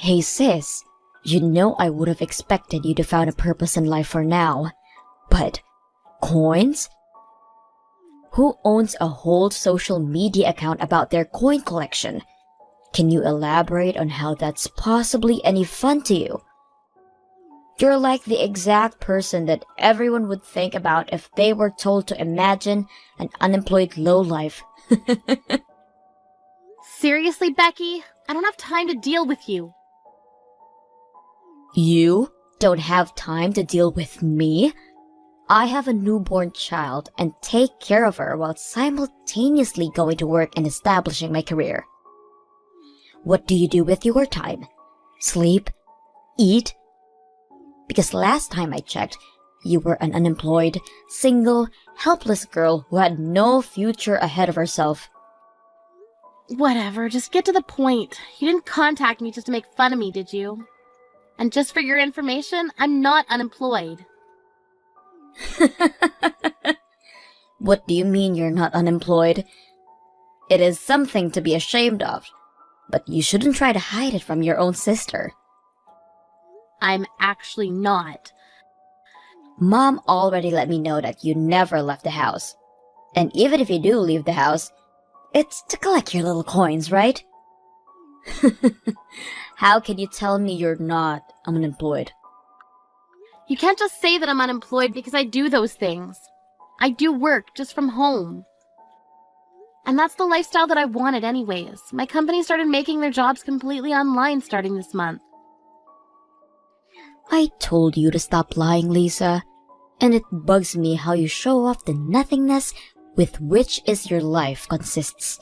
Hey sis, you know I would have expected you to find a purpose in life for now. But coins? Who owns a whole social media account about their coin collection? Can you elaborate on how that's possibly any fun to you? You're like the exact person that everyone would think about if they were told to imagine an unemployed lowlife. Seriously, Becky? I don't have time to deal with you. You don't have time to deal with me? I have a newborn child and take care of her while simultaneously going to work and establishing my career. What do you do with your time? Sleep? Eat? Because last time I checked, you were an unemployed, single, helpless girl who had no future ahead of herself. Whatever, just get to the point. You didn't contact me just to make fun of me, did you? And just for your information, I'm not unemployed. What do you mean you're not unemployed? It is something to be ashamed of, but you shouldn't try to hide it from your own sister. I'm actually not. Mom already let me know that you never left the house. And even if you do leave the house, it's to collect your little coins, right? How can you tell me you're not unemployed? You can't just say that I'm unemployed because I do those things. I do work just from home. And that's the lifestyle that I wanted anyways. My company started making their jobs completely online starting this month. I told you to stop lying, Lisa. And it bugs me how you show off the nothingness with which is your life consists.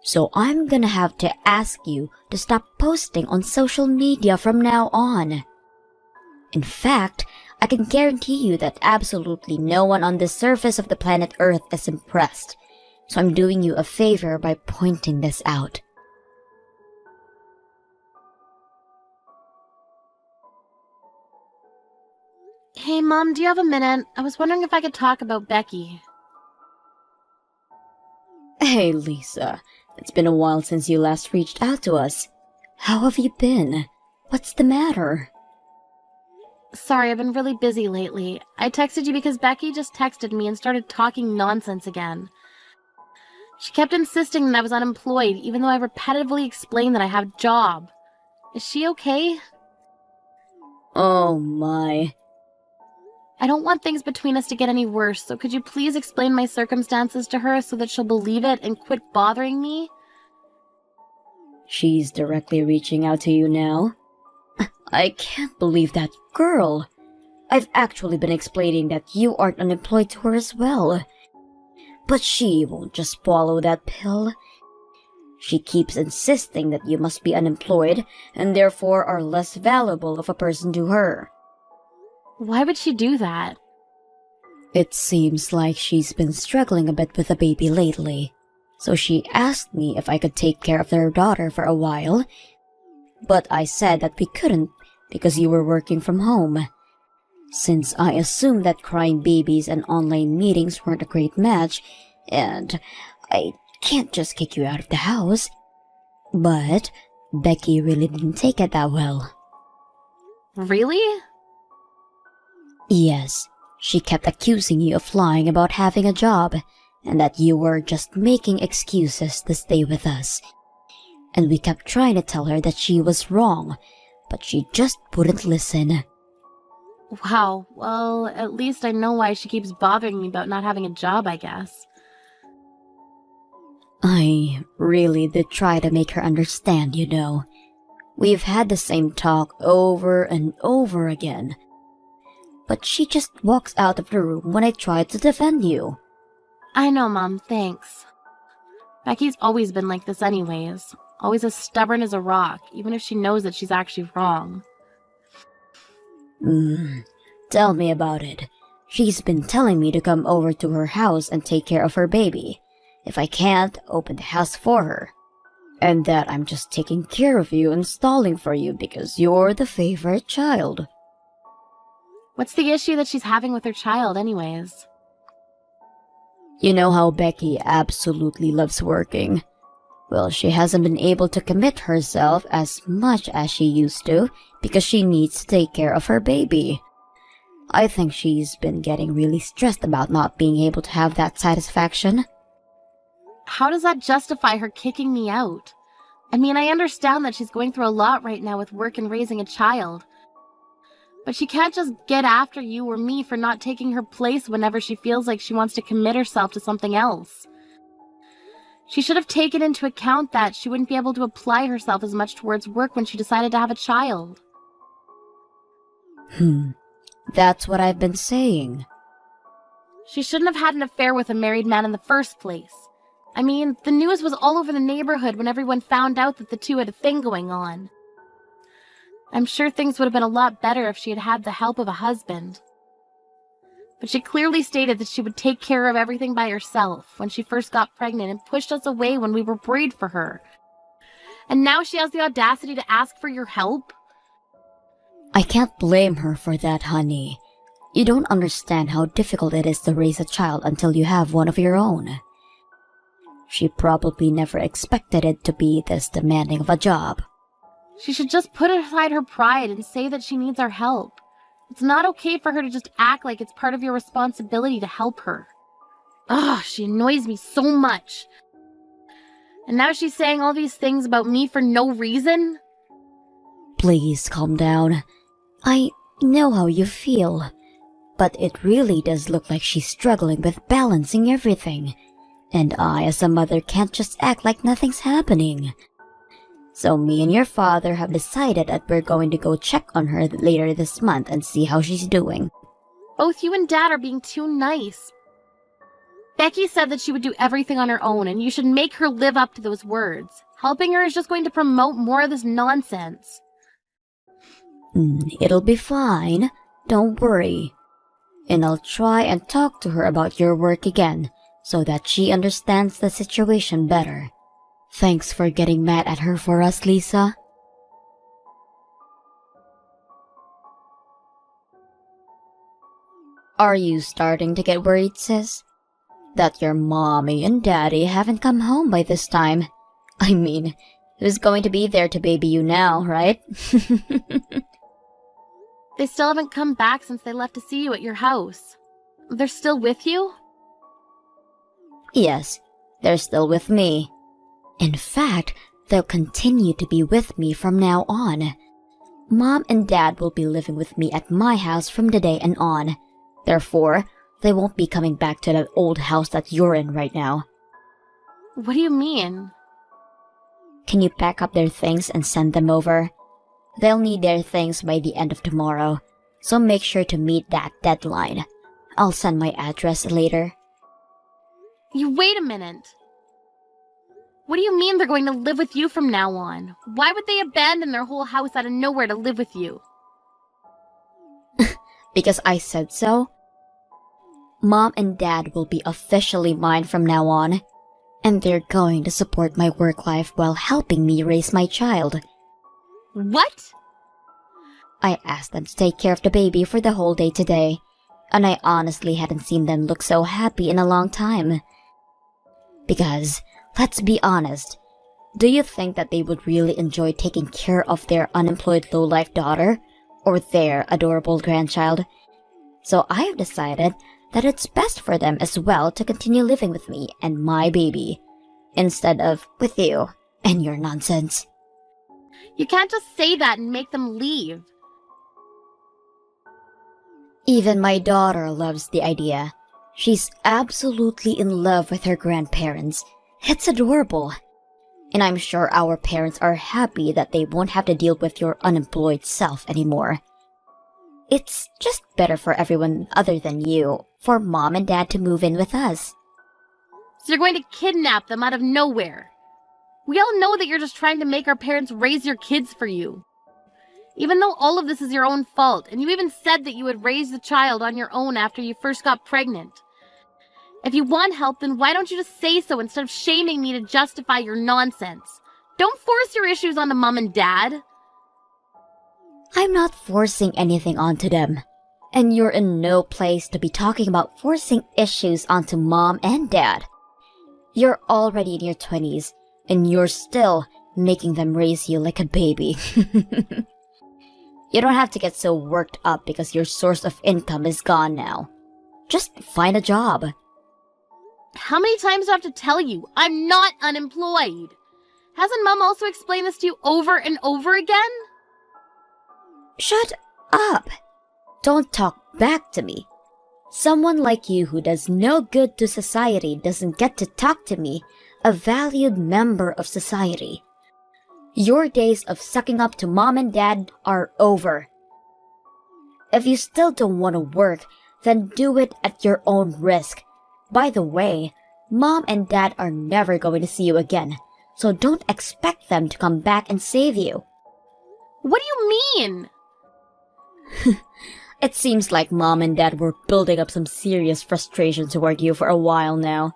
So I'm gonna have to ask you to stop posting on social media from now on. In fact, I can guarantee you that absolutely no one on the surface of the planet Earth is impressed. So I'm doing you a favor by pointing this out. Hey, Mom, do you have a minute? I was wondering if I could talk about Becky. Hey, Lisa. It's been a while since you last reached out to us. How have you been? What's the matter? Sorry, I've been really busy lately. I texted you because Becky just texted me and started talking nonsense again. She kept insisting that I was unemployed, even though I repetitively explained that I have a job. Is she okay? Oh my. I don't want things between us to get any worse, so could you please explain my circumstances to her so that she'll believe it and quit bothering me? She's directly reaching out to you now? I can't believe that girl. I've actually been explaining that you aren't unemployed to her as well. But she won't just swallow that pill. She keeps insisting that you must be unemployed and therefore are less valuable of a person to her. Why would she do that? It seems like she's been struggling a bit with the baby lately. So she asked me if I could take care of their daughter for a while. But I said that we couldn't because you were working from home. Since I assumed that crying babies and online meetings weren't a great match, and I can't just kick you out of the house. But Becky really didn't take it that well. Really? Yes, she kept accusing you of lying about having a job, and that you were just making excuses to stay with us. And we kept trying to tell her that she was wrong, but she just wouldn't listen. Wow, well, at least I know why she keeps bothering me about not having a job, I guess. I really did try to make her understand, you know. We've had the same talk over and over again. But she just walks out of the room when I try to defend you. I know, Mom, thanks. Becky's always been like this anyways. Always as stubborn as a rock, even if she knows that she's actually wrong. Tell me about it. She's been telling me to come over to her house and take care of her baby. If I can't, open the house for her. And that I'm just taking care of you and stalling for you because you're the favorite child. What's the issue that she's having with her child anyways? You know how Becky absolutely loves working. Well, she hasn't been able to commit herself as much as she used to because she needs to take care of her baby. I think she's been getting really stressed about not being able to have that satisfaction. How does that justify her kicking me out? I mean, I understand that she's going through a lot right now with work and raising a child. But she can't just get after you or me for not taking her place whenever she feels like she wants to commit herself to something else. She should have taken into account that she wouldn't be able to apply herself as much towards work when she decided to have a child. That's what I've been saying. She shouldn't have had an affair with a married man in the first place. I mean, the news was all over the neighborhood when everyone found out that the two had a thing going on. I'm sure things would have been a lot better if she had had the help of a husband. But she clearly stated that she would take care of everything by herself when she first got pregnant and pushed us away when we were worried for her. And now she has the audacity to ask for your help? I can't blame her for that, honey. You don't understand how difficult it is to raise a child until you have one of your own. She probably never expected it to be this demanding of a job. She should just put aside her pride and say that she needs our help. It's not okay for her to just act like it's part of your responsibility to help her. Ugh, she annoys me so much. And now she's saying all these things about me for no reason? Please calm down. I know how you feel. But it really does look like she's struggling with balancing everything. And I, as a mother, can't just act like nothing's happening. So me and your father have decided that we're going to go check on her later this month and see how she's doing. Both you and Dad are being too nice. Becky said that she would do everything on her own, and you should make her live up to those words. Helping her is just going to promote more of this nonsense. It'll be fine. Don't worry. And I'll try and talk to her about your work again, so that she understands the situation better. Thanks for getting mad at her for us, Lisa. Are you starting to get worried, sis? That your mommy and daddy haven't come home by this time? I mean, who's going to be there to baby you now, right? They still haven't come back since they left to see you at your house. They're still with you? Yes, they're still with me. In fact, they'll continue to be with me from now on. Mom and Dad will be living with me at my house from today and on. Therefore, they won't be coming back to that old house that you're in right now. What do you mean? Can you pack up their things and send them over? They'll need their things by the end of tomorrow, so make sure to meet that deadline. I'll send my address later. You wait a minute. What do you mean they're going to live with you from now on? Why would they abandon their whole house out of nowhere to live with you? Because I said so. Mom and Dad will be officially mine from now on, and they're going to support my work life while helping me raise my child. What? I asked them to take care of the baby for the whole day today, and I honestly hadn't seen them look so happy in a long time. Because, let's be honest, do you think that they would really enjoy taking care of their unemployed low-life daughter, or their adorable grandchild? So I have decided that it's best for them as well to continue living with me and my baby, instead of with you and your nonsense. You can't just say that and make them leave. Even my daughter loves the idea. She's absolutely in love with her grandparents. It's adorable. And I'm sure our parents are happy that they won't have to deal with your unemployed self anymore. It's just better for everyone other than you, for Mom and Dad to move in with us. So you're going to kidnap them out of nowhere. We all know that you're just trying to make our parents raise your kids for you. Even though all of this is your own fault, and you even said that you would raise the child on your own after you first got pregnant. If you want help, then why don't you just say so instead of shaming me to justify your nonsense? Don't force your issues onto Mom and Dad. I'm not forcing anything onto them. And you're in no place to be talking about forcing issues onto Mom and Dad. You're already in your 20s, and you're still making them raise you like a baby. You don't have to get so worked up because your source of income is gone now. Just find a job. How many times do I have to tell you? I'm not unemployed. Hasn't Mom also explained this to you over and over again? Shut up! Don't talk back to me. Someone like you who does no good to society doesn't get to talk to me, a valued member of society. Your days of sucking up to Mom and Dad are over. If you still don't want to work, then do it at your own risk. By the way, Mom and Dad are never going to see you again, so don't expect them to come back and save you. What do you mean? It seems like Mom and Dad were building up some serious frustration toward you for a while now.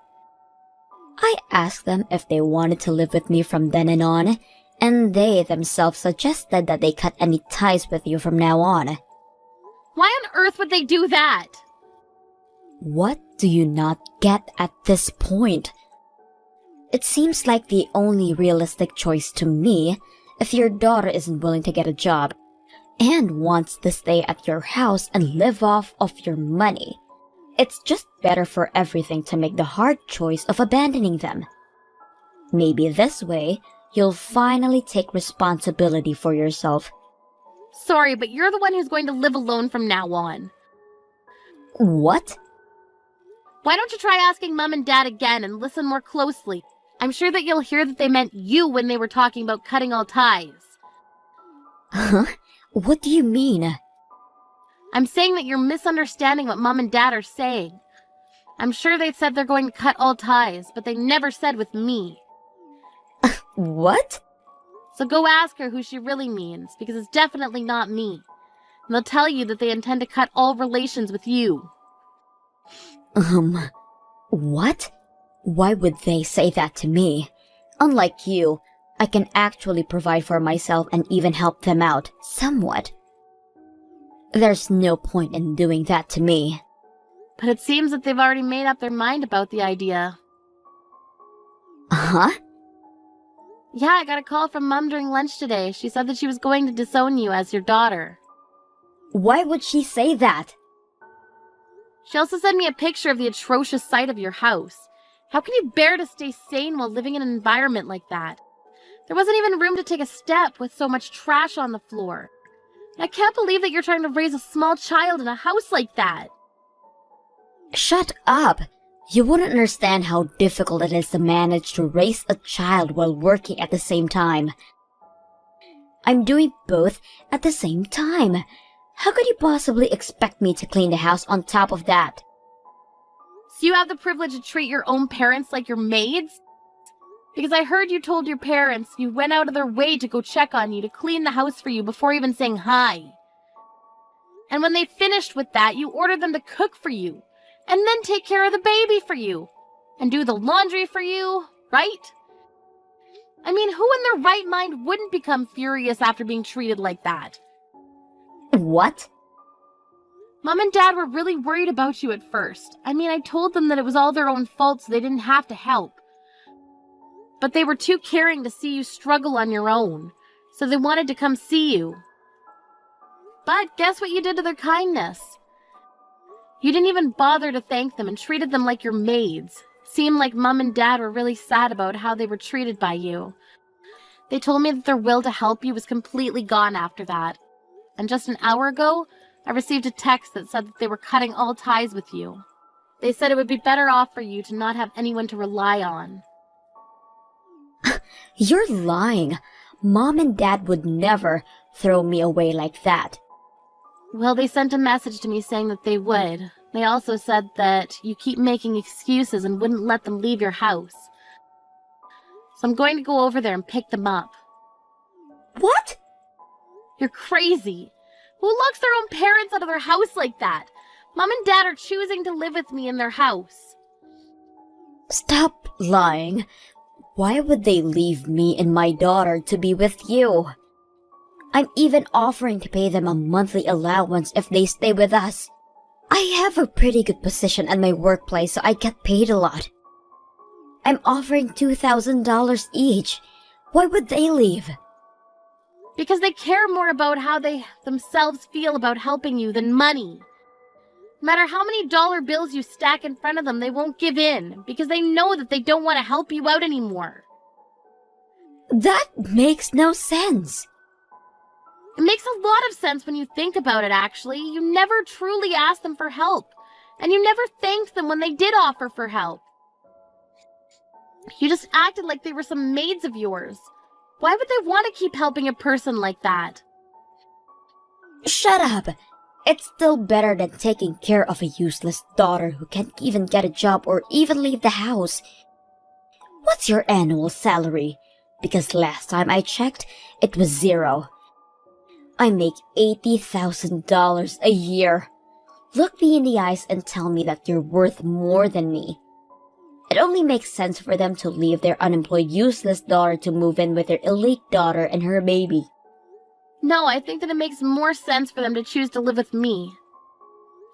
I asked them if they wanted to live with me from then and on, and they themselves suggested that they cut any ties with you from now on. Why on earth would they do that? What do you not get at this point? It seems like the only realistic choice to me if your daughter isn't willing to get a job and wants to stay at your house and live off of your money. It's just better for everything to make the hard choice of abandoning them. Maybe this way, you'll finally take responsibility for yourself. Sorry, but you're the one who's going to live alone from now on. What? Why don't you try asking Mom and Dad again and listen more closely? I'm sure that you'll hear that they meant you when they were talking about cutting all ties. Huh? What do you mean? I'm saying that you're misunderstanding what Mom and Dad are saying. I'm sure they said they're going to cut all ties, but they never said with me. What? So go ask her who she really means, because it's definitely not me. And they'll tell you that they intend to cut all relations with you. What? Why would they say that to me? Unlike you, I can actually provide for myself and even help them out, somewhat. There's no point in doing that to me. But it seems that they've already made up their mind about the idea. Huh? Yeah, I got a call from Mom during lunch today. She said that she was going to disown you as your daughter. Why would she say that? She also sent me a picture of the atrocious sight of your house. How can you bear to stay sane while living in an environment like that? There wasn't even room to take a step with so much trash on the floor. I can't believe that you're trying to raise a small child in a house like that. Shut up! You wouldn't understand how difficult it is to manage to raise a child while working at the same time. I'm doing both at the same time. How could you possibly expect me to clean the house on top of that? So you have the privilege to treat your own parents like your maids? Because I heard you told your parents you went out of their way to go check on you, to clean the house for you before even saying hi. And when they finished with that, you ordered them to cook for you, and then take care of the baby for you, and do the laundry for you, right? I mean, who in their right mind wouldn't become furious after being treated like that? What? Mom and Dad were really worried about you at first. I mean, I told them that it was all their own fault so they didn't have to help. But they were too caring to see you struggle on your own, so they wanted to come see you. But guess what you did to their kindness? You didn't even bother to thank them and treated them like your maids. It seemed like Mom and Dad were really sad about how they were treated by you. They told me that their will to help you was completely gone after that. And just an hour ago, I received a text that said that they were cutting all ties with you. They said it would be better off for you to not have anyone to rely on. You're lying. Mom and Dad would never throw me away like that. Well, they sent a message to me saying that they would. They also said that you keep making excuses and wouldn't let them leave your house. So I'm going to go over there and pick them up. What? You're crazy. Who locks their own parents out of their house like that? Mom and Dad are choosing to live with me in their house. Stop lying. Why would they leave me and my daughter to be with you? I'm even offering to pay them a monthly allowance if they stay with us. I have a pretty good position at my workplace, so I get paid a lot. I'm offering $2,000 each. Why would they leave? Because they care more about how they themselves feel about helping you than money. No matter how many dollar bills you stack in front of them, they won't give in because they know that they don't want to help you out anymore. That makes no sense. It makes a lot of sense when you think about it, actually. You never truly asked them for help, and you never thanked them when they did offer for help. You just acted like they were some maids of yours. Why would they want to keep helping a person like that? Shut up! It's still better than taking care of a useless daughter who can't even get a job or even leave the house. What's your annual salary? Because last time I checked, it was 0. I make $80,000 a year. Look me in the eyes and tell me that you're worth more than me. It only makes sense for them to leave their unemployed, useless daughter to move in with their elite daughter and her baby. No, I think that it makes more sense for them to choose to live with me.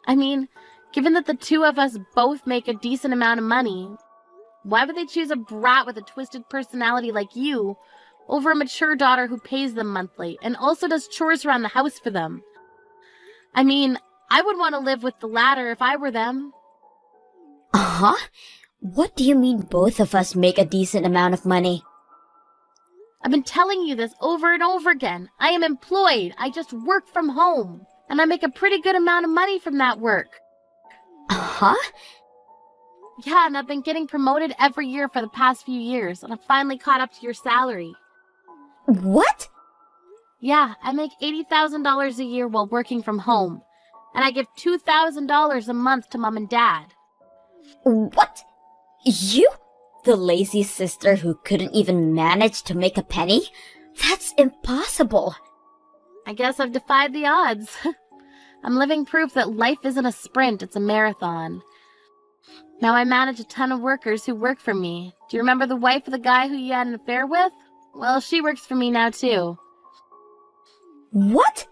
I mean, given that the two of us both make a decent amount of money, why would they choose a brat with a twisted personality like you over a mature daughter who pays them monthly and also does chores around the house for them? I mean, I would want to live with the latter if I were them. Uh-huh? What do you mean both of us make a decent amount of money? I've been telling you this over and over again. I am employed. I just work from home. And I make a pretty good amount of money from that work. Uh-huh? Yeah, and I've been getting promoted every year for the past few years, and I've finally caught up to your salary. What? Yeah, I make $80,000 a year while working from home. And I give $2,000 a month to Mom and Dad. What? You? The lazy sister who couldn't even manage to make a penny? That's impossible. I guess I've defied the odds. I'm living proof that life isn't a sprint, it's a marathon. Now I manage a ton of workers who work for me. Do you remember the wife of the guy who you had an affair with? Well, she works for me now too. What?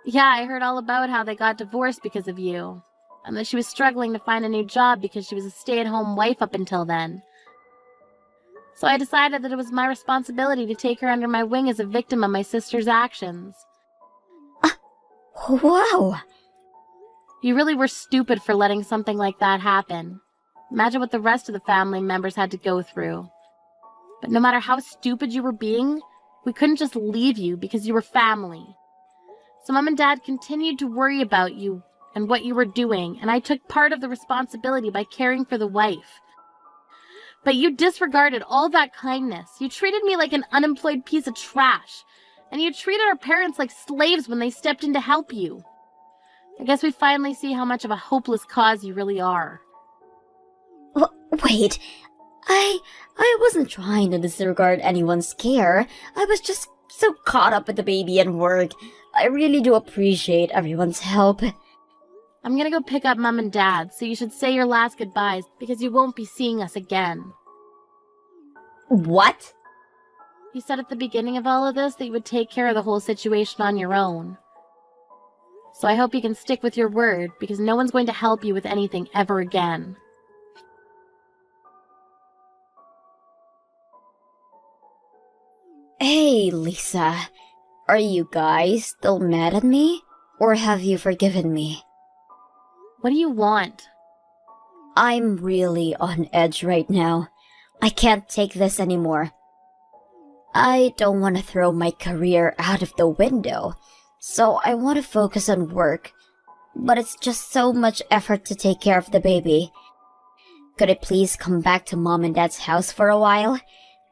Yeah, I heard all about how they got divorced because of you. And that she was struggling to find a new job because she was a stay-at-home wife up until then. So I decided that it was my responsibility to take her under my wing as a victim of my sister's actions. Wow. You really were stupid for letting something like that happen. Imagine what the rest of the family members had to go through. But no matter how stupid you were being, we couldn't just leave you because you were family. So Mom and Dad continued to worry about you and what you were doing, and I took part of the responsibility by caring for the wife. But you disregarded all that kindness. You treated me like an unemployed piece of trash, and you treated our parents like slaves when they stepped in to help you. I guess we finally see how much of a hopeless cause you really are. Wait, I wasn't trying to disregard anyone's care. I was just so caught up with the baby and work. I really do appreciate everyone's help. I'm gonna go pick up Mom and Dad, so you should say your last goodbyes, because you won't be seeing us again. What? You said at the beginning of all of this that you would take care of the whole situation on your own. So I hope you can stick with your word, because no one's going to help you with anything ever again. Hey, Lisa. Are you guys still mad at me? Or have you forgiven me? What do you want? I'm really on edge right now. I can't take this anymore. I don't want to throw my career out of the window, so I want to focus on work. But it's just so much effort to take care of the baby. Could I please come back to Mom and Dad's house for a while?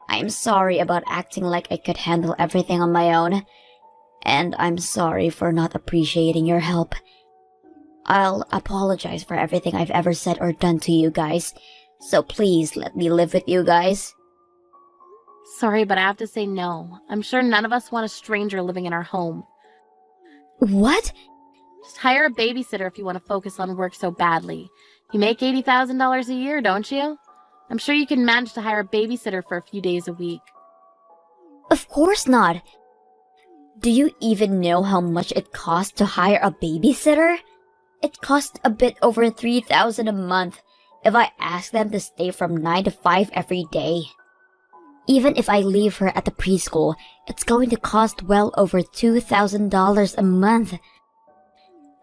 I'm sorry about acting like I could handle everything on my own. And I'm sorry for not appreciating your help. I'll apologize for everything I've ever said or done to you guys. So please let me live with you guys. Sorry, but I have to say no. I'm sure none of us want a stranger living in our home. What? Just hire a babysitter if you want to focus on work so badly. You make $80,000 a year, don't you? I'm sure you can manage to hire a babysitter for a few days a week. Of course not. Do you even know how much it costs to hire a babysitter? It costs a bit over $3,000 a month, if I ask them to stay from 9 to 5 every day. Even if I leave her at the preschool, it's going to cost well over $2,000 a month.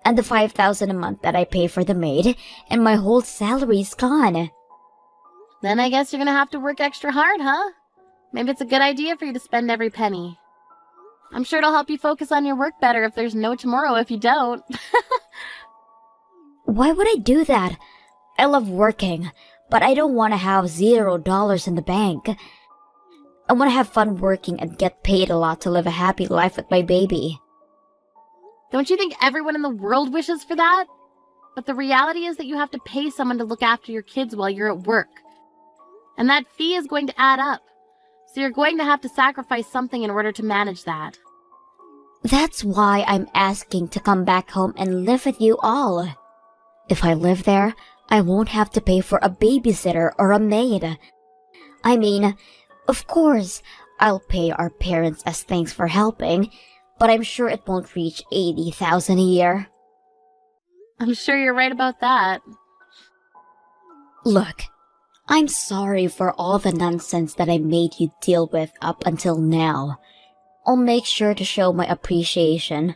And the $5,000 a month that I pay for the maid, and my whole salary's gone. Then I guess you're gonna have to work extra hard, huh? Maybe it's a good idea for you to spend every penny. I'm sure it'll help you focus on your work better if there's no tomorrow if you don't. Why would I do that? I love working, but I don't want to have $0 in the bank. I want to have fun working and get paid a lot to live a happy life with my baby. Don't you think everyone in the world wishes for that? But the reality is that you have to pay someone to look after your kids while you're at work. And that fee is going to add up. So you're going to have to sacrifice something in order to manage that. That's why I'm asking to come back home and live with you all. If I live there, I won't have to pay for a babysitter or a maid. I mean, of course, I'll pay our parents as thanks for helping, but I'm sure it won't reach $80,000 a year. I'm sure you're right about that. Look, I'm sorry for all the nonsense that I made you deal with up until now. I'll make sure to show my appreciation,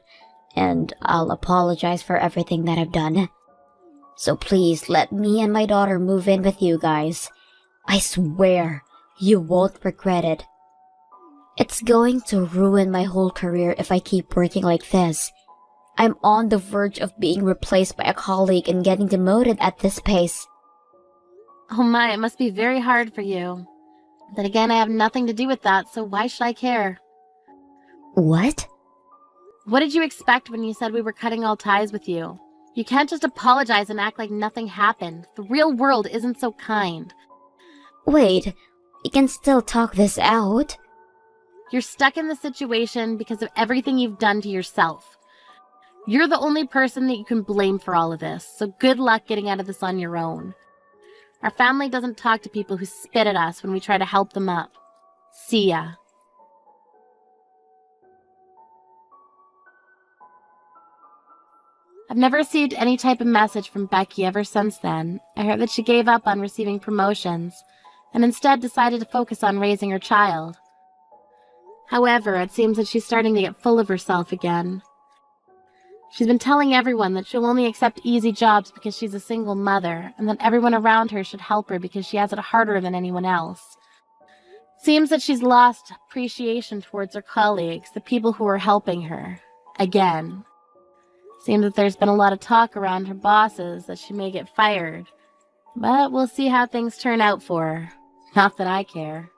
and I'll apologize for everything that I've done. So please let me and my daughter move in with you guys. I swear, you won't regret it. It's going to ruin my whole career if I keep working like this. I'm on the verge of being replaced by a colleague and getting demoted at this pace. Oh my, it must be very hard for you. Then again, I have nothing to do with that, so why should I care? What? What did you expect when you said we were cutting all ties with you? You can't just apologize and act like nothing happened. The real world isn't so kind. Wait, we can still talk this out? You're stuck in the situation because of everything you've done to yourself. You're the only person that you can blame for all of this, so good luck getting out of this on your own. Our family doesn't talk to people who spit at us when we try to help them up. See ya. I've never received any type of message from Becky ever since then. I heard that she gave up on receiving promotions and instead decided to focus on raising her child. However, it seems that she's starting to get full of herself again. She's been telling everyone that she'll only accept easy jobs because she's a single mother, and that everyone around her should help her because she has it harder than anyone else. Seems that she's lost appreciation towards her colleagues, the people who are helping her. Again. Seems that there's been a lot of talk around her bosses that she may get fired. But we'll see how things turn out for her. Not that I care.